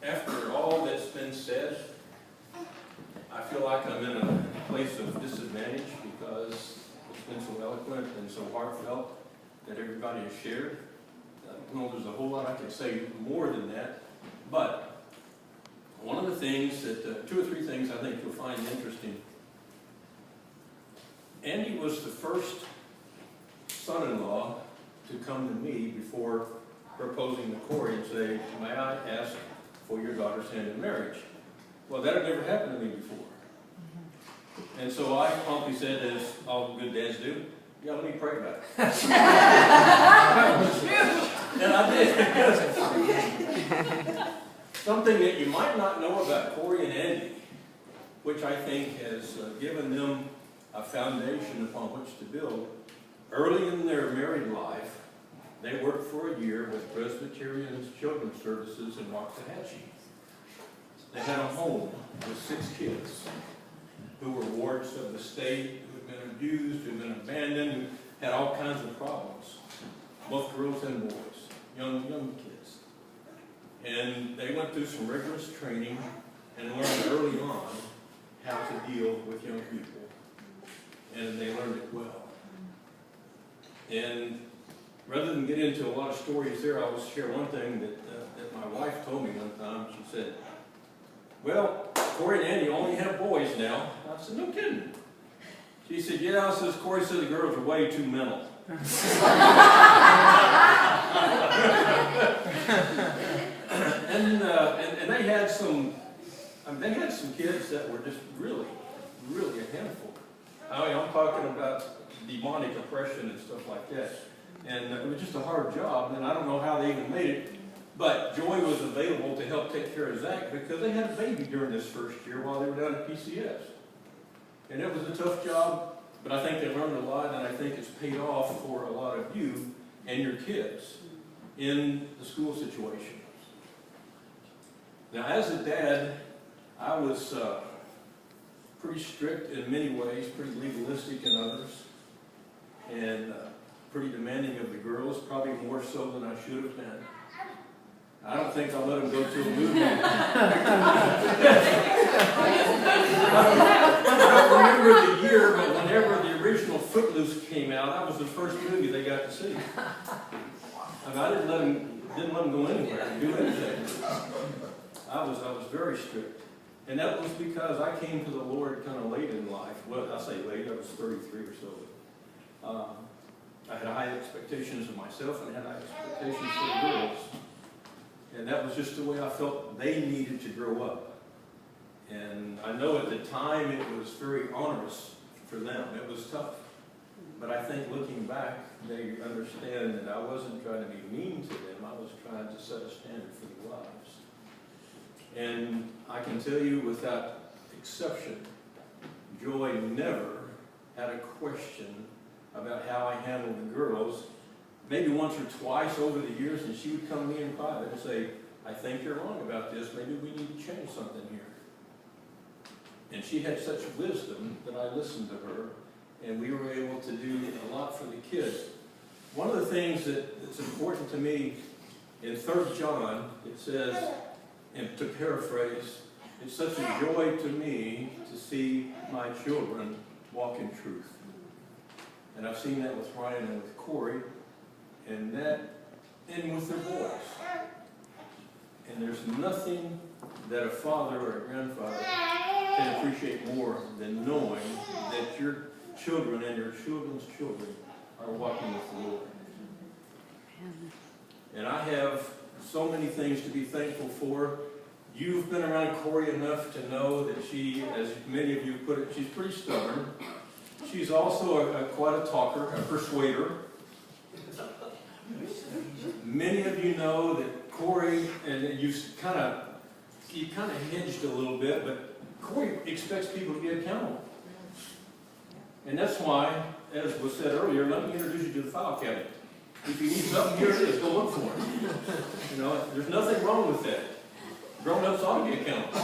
after all that's been said, I feel like I'm in a place of disadvantage because it's been so eloquent and so heartfelt that everybody has shared. I don't know there's a whole lot I could say more than that, but one of the things that, two or three things I think you'll find interesting. Andy was the first son-in-law to come to me before proposing to Corey and say, may I ask for your daughter's hand in marriage? Well, that had never happened to me before. And so I promptly said, as all good dads do, yeah, let me pray about it. And I did. Something that you might not know about Corey and Andy, which I think has given them a foundation upon which to build. Early in their married life, they worked for a year with Presbyterian Children's Services in Waxahachie. They had a home with 6 kids who were wards of the state, who had been abused, who had been abandoned, who had all kinds of problems. Both girls and boys, young kids. And they went through some rigorous training and learned early on how to deal with young people. And they learned it well. And rather than get into a lot of stories there, I will share one thing that my wife told me one time. She said, well, Corey and Andy only have boys now. I said, no kidding. She said, yeah, says Corey said the girls are way too mental. and they had some, they had some kids that were just really, really a handful. I mean, I'm talking about demonic oppression and stuff like that. And it was just a hard job, and I don't know how they even made it. But Joy was available to help take care of Zach because they had a baby during this first year while they were down at PCS. And it was a tough job, but I think they learned a lot, and I think it's paid off for a lot of you and your kids in the school situation. Now, as a dad, I was pretty strict in many ways, pretty legalistic in others, and pretty demanding of the girls, probably more so than I should have been. I don't think I'll let them go to a movie. I don't remember the year, but whenever the original Footloose came out, that was the first movie they got to see. I mean, I didn't let them go anywhere and do anything. I was very strict. And that was because I came to the Lord kind of late in life. Well, I say late, I was 33 or so. I had high expectations of myself and I had high expectations for the girls. And that was just the way I felt they needed to grow up. And I know at the time it was very onerous for them. It was tough. But I think looking back, they understand that I wasn't trying to be mean to them. I was trying to set a standard for their lives. And I can tell you without exception, Joy never had a question about how I handled the girls. Maybe once or twice over the years, and she would come to me in private and say, I think you're wrong about this. Maybe we need to change something here. And she had such wisdom that I listened to her, and we were able to do a lot for the kids. One of the things that's important to me, in 3 John, it says, and to paraphrase, it's such a joy to me to see my children walk in truth. And I've seen that with Ryan and with Corey, and with their boys. And there's nothing that a father or a grandfather can appreciate more than knowing that your children and your children's children are walking with the Lord. And I have so many things to be thankful for. You've been around Corey enough to know that she, as many of you put it, she's pretty stubborn. She's also quite a talker, a persuader. Many of you know that Corey, and you kind of hedged a little bit, but Corey expects people to be accountable. And that's why, as was said earlier, let me introduce you to the file cabinet. If you need something, here it is. Go look for it. You know, there's nothing wrong with that. Grown-ups ought to be accountable.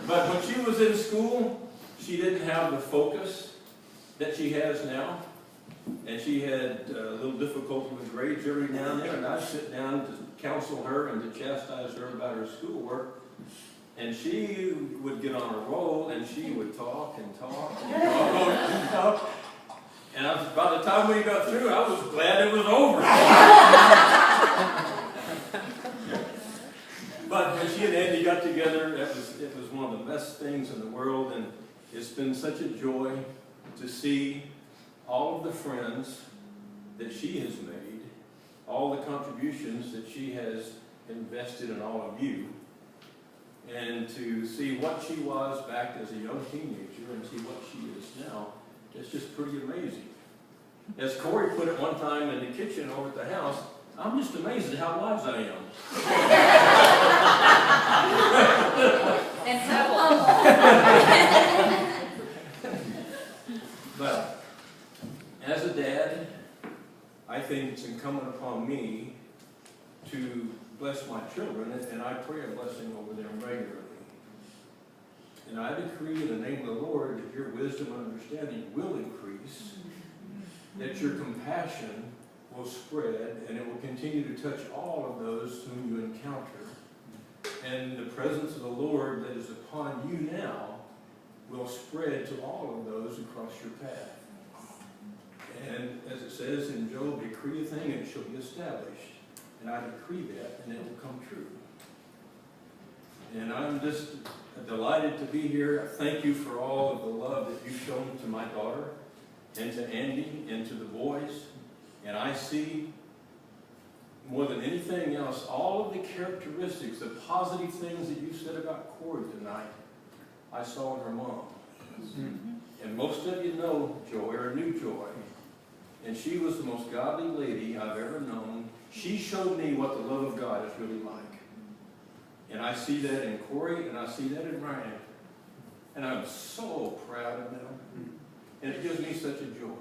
But when she was in school, she didn't have the focus that she has now. and she had a little difficulty with grades every now and then, and I'd sit down to counsel her and to chastise her about her schoolwork. And she would get on a roll, and she would talk and talk and talk and talk. And by the time we got through, I was glad it was over. But when she and Andy got together, it was one of the best things in the world, and it's been such a joy to see all of the friends that she has made, all the contributions that she has invested in all of you, and to see what she was back as a young teenager and see what she is now. It's just pretty amazing. As Corey put it one time in the kitchen over at the house, I'm just amazed at how wise I am. And how humble. But as a dad, I think it's incumbent upon me to bless my children, and I pray a blessing over them regularly. And I decree in the name of the Lord that your wisdom and understanding will increase, that your compassion will spread, and it will continue to touch all of those whom you encounter. And the presence of the Lord that is upon you now will spread to all of those who cross your path. And as it says in Job, decree a thing and it shall be established. And I decree that, and it will come true. And I'm just delighted to be here. Thank you for all of the love that you've shown to my daughter, and to Andy, and to the boys. And I see, more than anything else, all of the characteristics, the positive things that you said about Corey tonight, I saw in her mom. And most of you know Joy, or knew Joy. And she was the most godly lady I've ever known. She showed me what the love of God is really like. And I see that in Corey, and I see that in Ryan. And I'm so proud of them. And it gives me such a joy.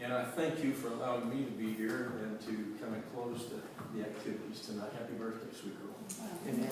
And I thank you for allowing me to be here and to kind of close the activities tonight. Happy birthday, sweet girl. Wow. Amen.